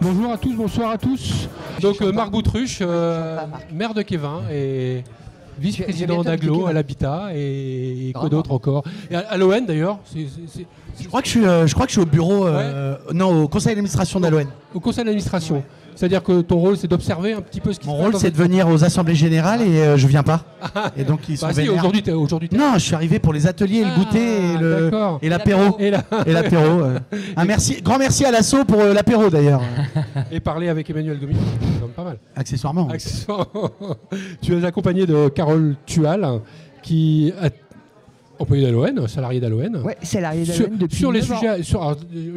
Bonjour à tous, bonsoir à tous. Donc Marc Boutruche, maire de Kévin et vice-président d'Aglo à l'Habitat et quoi d'autre encore. Et à l'ON d'ailleurs. Je crois que je suis au bureau, non, au conseil d'administration d'Aloen. Au conseil d'administration. Ouais. C'est-à-dire que ton rôle, c'est d'observer un petit peu ce qui se passe. Mon rôle, c'est de venir aux assemblées générales et je viens pas. Et donc ils sont vénères. Aujourd'hui, non, je suis arrivé pour les ateliers, le goûter et l'apéro. Et l'apéro. Grand merci à l'ASSO pour l'apéro d'ailleurs. Et parler avec Emmanuel Gomis, c'est quand même pas mal. Accessoirement. Tu es accompagné de Carole Tual, qui a employé d'Aloen, salarié d'Aloen. Oui, salarié d'Aloen depuis sur les 9 ans.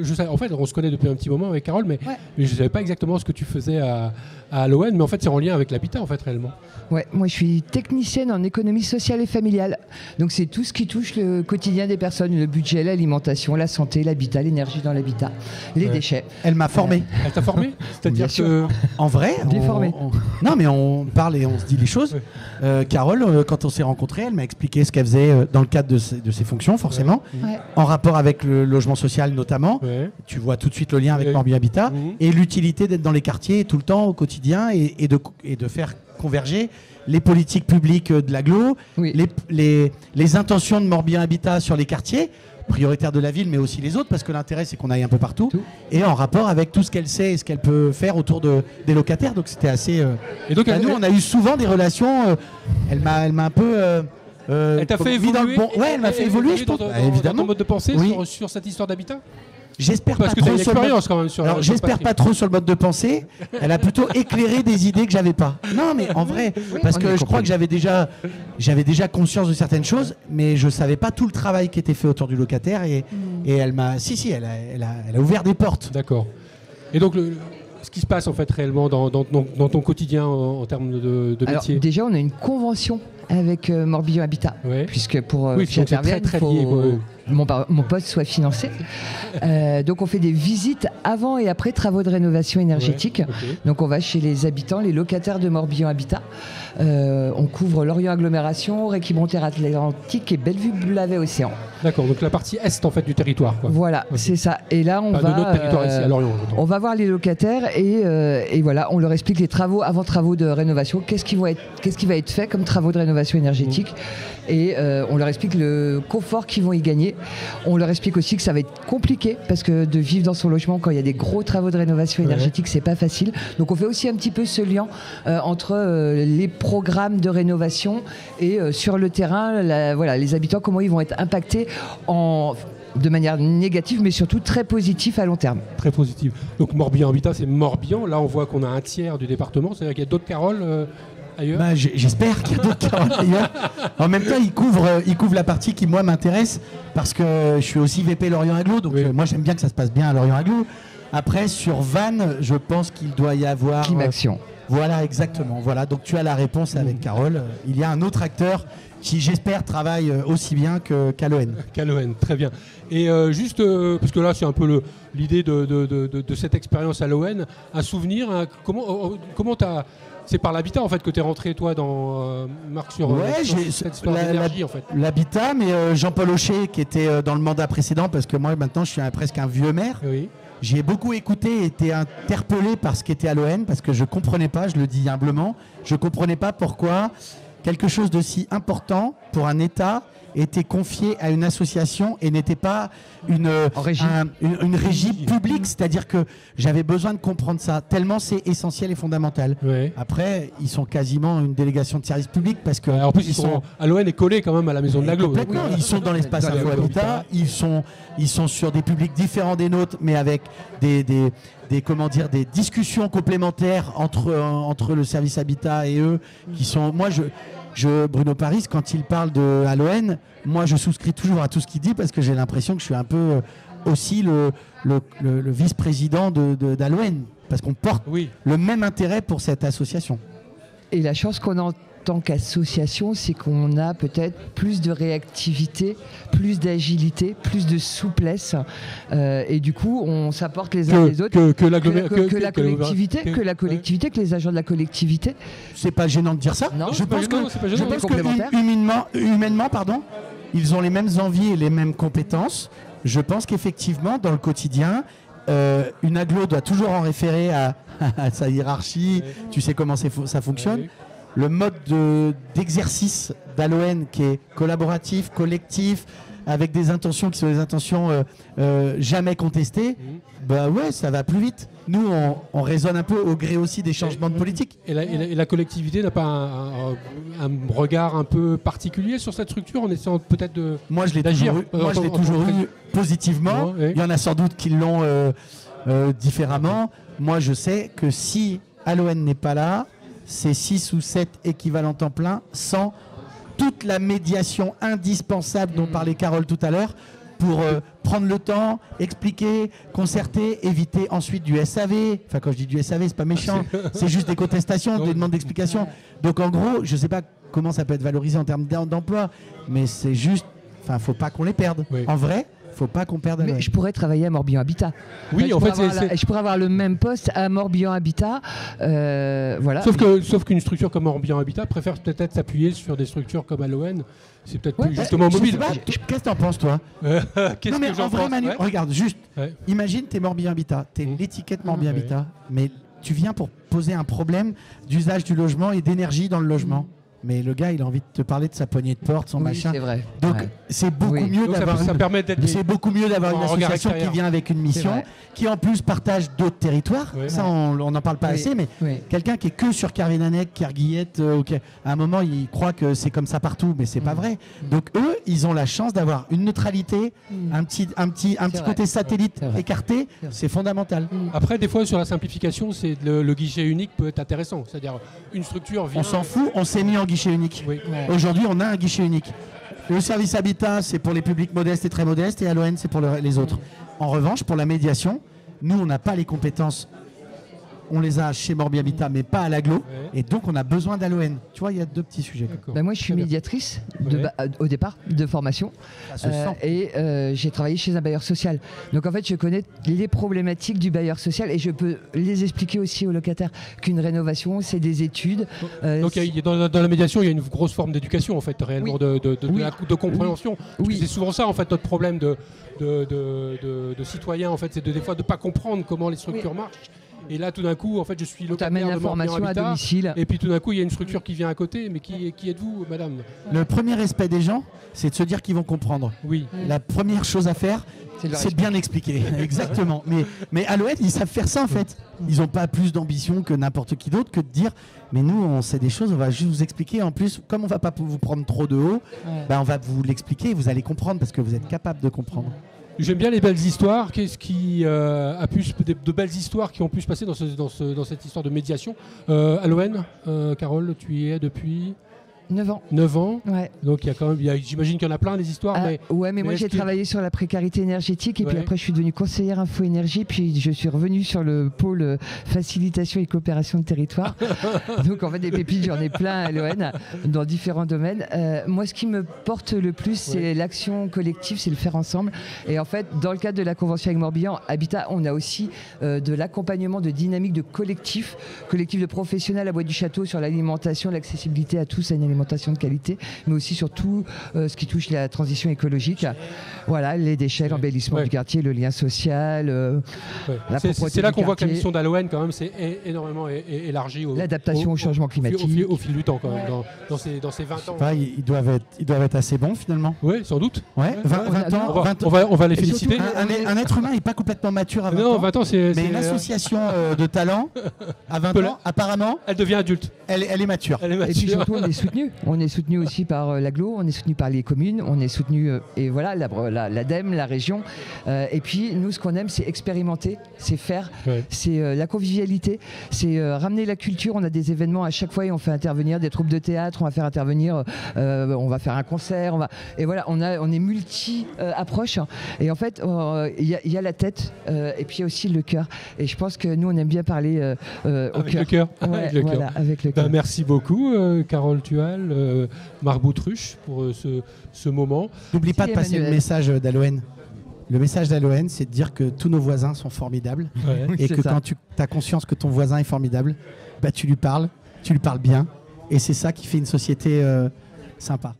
Sujets. En fait, on se connaît depuis un petit moment avec Carole, mais je ne savais pas exactement ce que tu faisais à Aloen, mais en fait, c'est en lien avec l'habitat, en fait, réellement. Ouais, moi, je suis technicienne en économie sociale et familiale. Donc, c'est tout ce qui touche le quotidien des personnes, le budget, l'alimentation, la santé, l'habitat, l'énergie dans l'habitat, les déchets. Elle m'a formé. Elle t'a formé? C'est-à-dire que... En vrai, non, mais on parle et on se dit les choses. Carole, quand on s'est rencontrés, elle m'a expliqué ce qu'elle faisait dans le cadre de ses fonctions, forcément, en rapport avec le logement social notamment. Tu vois tout de suite le lien avec Morbihan Habitat et l'utilité d'être dans les quartiers tout le temps, au quotidien, et de faire converger les politiques publiques de l'agglo, les intentions de Morbihan Habitat sur les quartiers prioritaires de la ville, mais aussi les autres, parce que l'intérêt, c'est qu'on aille un peu partout, et en rapport avec tout ce qu'elle sait et ce qu'elle peut faire autour des locataires. Donc c'était assez... Et donc, nous, on a eu souvent des relations... Elle m'a un peu... elle t'a fait évoluer. Elle m'a fait évoluer, je pense. Évidemment. Dans ton mode de pensée sur cette histoire d'habitat. J'espère pas trop sur le mode de pensée. Elle a plutôt éclairé des idées que j'avais pas. Non, mais en vrai, parce que je crois que j'avais déjà conscience de certaines choses, mais je savais pas tout le travail qui était fait autour du locataire. Et elle m'a, elle a ouvert des portes. D'accord. Et donc ce qui se passe en fait réellement dans ton quotidien en termes de métier. Alors, déjà, on a une convention avec Morbihan Habitat, puisque pour que j'intervienne, il faut mon poste soit financé. Donc on fait des visites avant et après travaux de rénovation énergétique. Donc on va chez les habitants, les locataires de Morbihan Habitat. On couvre Lorient Agglomération, Réquillon-Terre-Atlantique et Bellevue-Blavet-Océan. D'accord, donc la partie est en fait du territoire, quoi. Voilà, c'est ça. Et là on va de notre territoire ici à Lorient. On va voir les locataires et voilà, on leur explique les travaux avant travaux de rénovation. Qu'est-ce qui va être fait comme travaux de rénovation énergétique et on leur explique le confort qu'ils vont y gagner. On leur explique aussi que ça va être compliqué parce que de vivre dans son logement quand il y a des gros travaux de rénovation énergétique, c'est pas facile. Donc on fait aussi un petit peu ce lien entre les programmes de rénovation et sur le terrain, les habitants, comment ils vont être impactés de manière négative, mais surtout très positive à long terme. Très positive. Donc Morbihan Habitat, c'est Morbihan. Là, on voit qu'on a un tiers du département. C'est-à-dire qu'il y a d'autres Caroles ailleurs. J'espère qu'il y a d'autres Caroles ailleurs. En même temps, il couvre la partie qui, moi, m'intéresse parce que je suis aussi VP Lorient Agglo. Donc moi, j'aime bien que ça se passe bien à Lorient Agglo. Après, sur Vannes, je pense qu'il doit y avoir... Climaction. Voilà, exactement. Voilà, donc tu as la réponse avec Carole. Il y a un autre acteur qui, j'espère, travaille aussi bien qu'à l'ON. Qu'à l'ON, très bien. Et juste, parce que là, c'est un peu l'idée de cette expérience à l'ON, un souvenir, comment t'as... C'est par l'habitat en fait que tu es rentré toi dans Marc sur cette histoire d'énergie en fait. L'habitat, mais Jean-Paul Aucher qui était dans le mandat précédent, parce que moi maintenant je suis presque un vieux maire. Oui. J'ai beaucoup écouté et été interpellé par ce qui était à l'ON parce que je ne comprenais pas, je le dis humblement, je ne comprenais pas pourquoi quelque chose de si important pour un État était confié à une association et n'était pas une régie publique. C'est-à-dire que j'avais besoin de comprendre ça, tellement c'est essentiel et fondamental. Oui. Après, ils sont quasiment une délégation de service public parce que... en plus, l'ON est collé quand même à la maison de l'Agglo. Complètement, ils sont dans l'espace Info Habitat, ils sont sur des publics différents des nôtres, mais avec des discussions complémentaires entre le service Habitat et eux, qui sont... Moi, Bruno Paris, quand il parle de l'ON, moi je souscris toujours à tout ce qu'il dit parce que j'ai l'impression que je suis un peu aussi le vice-président d'Aloen parce qu'on porte le même intérêt pour cette association. Et la chance qu'on a en tant qu'association, c'est qu'on a peut-être plus de réactivité, plus d'agilité, plus de souplesse et du coup on s'apporte les uns les autres que la collectivité, que les agents de la collectivité. C'est pas gênant de dire ça. Non, je pense que humainement, ils ont les mêmes envies et les mêmes compétences. Je pense qu'effectivement dans le quotidien une agglo doit toujours en référer à sa hiérarchie, tu sais comment ça fonctionne. Le mode d'exercice d'Aloen qui est collaboratif, collectif, avec des intentions qui sont des intentions jamais contestées, bah ouais, ça va plus vite. Nous, on raisonne un peu au gré aussi des changements de politique. Et la collectivité n'a pas un regard un peu particulier sur cette structure en essayant peut-être de Moi, je l'ai toujours eu positivement. Il y en a sans doute qui l'ont différemment. Moi, je sais que si Aloen n'est pas là, c'est 6 ou 7 équivalents temps plein sans toute la médiation indispensable dont parlait Carole tout à l'heure pour prendre le temps, expliquer, concerter, éviter ensuite du SAV. Enfin, quand je dis du SAV, c'est pas méchant, c'est juste des contestations, des demandes d'explications. Donc en gros, je sais pas comment ça peut être valorisé en termes d'emploi, mais c'est juste, enfin, faut pas qu'on les perde. En vrai, faut pas qu'on perde. Mais je pourrais travailler à Morbihan Habitat. Oui, en fait, je pourrais avoir le même poste à Morbihan Habitat. Voilà. Sauf qu'une structure comme Morbihan Habitat préfère peut-être s'appuyer sur des structures comme Aloen. C'est peut-être plus justement mobile. Qu'est-ce que t'en penses, toi? Non, mais en vrai, Manu, regarde, juste, imagine, t'es Morbihan Habitat, t'es l'étiquette Morbihan Habitat, mais tu viens pour poser un problème d'usage du logement et d'énergie dans le logement. Mais le gars, il a envie de te parler de sa poignée de porte, son machin. C'est vrai. Donc, c'est beaucoup mieux d'avoir une association qui vient avec une mission, qui en plus partage d'autres territoires. Ça, on n'en parle pas assez, mais quelqu'un qui est que sur Carvénanec, Kerguillette, à un moment, il croit que c'est comme ça partout, mais c'est pas vrai. Donc, eux, ils ont la chance d'avoir une neutralité, un petit côté satellite écarté. C'est fondamental. Après, des fois, sur la simplification, c'est le guichet unique peut être intéressant. C'est-à-dire, une structure vient... On s'en fout, on s'est mis en guichet unique. Aujourd'hui, on a un guichet unique. Le service habitat, c'est pour les publics modestes et très modestes, et Aloen, c'est pour les autres. En revanche, pour la médiation, nous, on n'a pas les compétences. On les a chez Morbihan Habitat, mais pas à l'agglo. Et donc, on a besoin d'Aloen. Tu vois, il y a deux petits sujets. Bah moi, je suis médiatrice au départ de formation. Et j'ai travaillé chez un bailleur social. Donc, en fait, je connais les problématiques du bailleur social et je peux les expliquer aussi aux locataires qu'une rénovation, c'est des études. Donc, dans la médiation, il y a une grosse forme d'éducation, en fait, réellement, de compréhension. C'est souvent ça, en fait, notre problème de citoyens, en fait, c'est des fois de ne pas comprendre comment les structures marchent. Et là, tout d'un coup, en fait, je suis locataire de Morbihan Habitat, et puis tout d'un coup, il y a une structure qui vient à côté. Mais qui êtes-vous, madame? Le premier respect des gens, c'est de se dire qu'ils vont comprendre. Oui. La première chose à faire, c'est de bien expliquer. Exactement. Mais Aloen, ils savent faire ça, en fait. Ils n'ont pas plus d'ambition que n'importe qui d'autre que de dire mais nous, on sait des choses, on va juste vous expliquer. En plus, comme on ne va pas vous prendre trop de haut, on va vous l'expliquer et vous allez comprendre parce que vous êtes capable de comprendre. J'aime bien les belles histoires. Qu'est-ce qui de belles histoires qui ont pu se passer dans cette histoire de médiation? Aloen, Carole, tu y es depuis 9 ans. 9 ans. Ouais. Donc il y a quand même, j'imagine qu'il y en a plein des histoires. Mais moi j'ai travaillé sur la précarité énergétique et puis après je suis devenue conseillère info énergie, puis je suis revenue sur le pôle facilitation et coopération de territoire. Donc en fait des pépites j'en ai plein à Aloen dans différents domaines. Moi ce qui me porte le plus c'est l'action collective, c'est le faire ensemble. Et en fait dans le cadre de la convention avec Morbihan Habitat, on a aussi de l'accompagnement de dynamique de collectif de professionnels à Bois du Château sur l'alimentation, l'accessibilité à tous à une alimentation de qualité, mais aussi sur tout ce qui touche la transition écologique. Voilà, les déchets, l'embellissement du quartier, le lien social, la propreté. C'est là qu'on voit que la mission d'Aloen, quand même, c'est énormément élargie. L'adaptation au changement climatique. Au fil du temps, quand même, dans ces 20 ans. Ils doivent être assez bons, finalement. Oui, sans doute. 20 ans. On va les féliciter. Un être humain n'est pas complètement mature à 20 ans. Non, 20 ans, mais une association de talent, à 20 ans, apparemment, elle devient adulte. Elle est mature. Et puis surtout, on est soutenu. On est soutenu aussi par l'agglo, on est soutenu par les communes, on est soutenu, et voilà, l'ADEME, la région. Et puis, nous, ce qu'on aime, c'est expérimenter, c'est faire, c'est la convivialité, c'est ramener la culture. On a des événements à chaque fois et on fait intervenir des troupes de théâtre, on va faire intervenir, on va faire un concert, et voilà, on est multi-approche. Et en fait, il y a la tête et puis il y a aussi le cœur. Et je pense que nous, on aime bien parler avec le cœur. Avec le cœur. Merci beaucoup, Carole Tual, Marc Boutruche, pour ce moment. N'oublie pas de passer le message d'Aloen. Le message d'Aloen, c'est de dire que tous nos voisins sont formidables et que quand tu as conscience que ton voisin est formidable, tu lui parles bien et c'est ça qui fait une société sympa.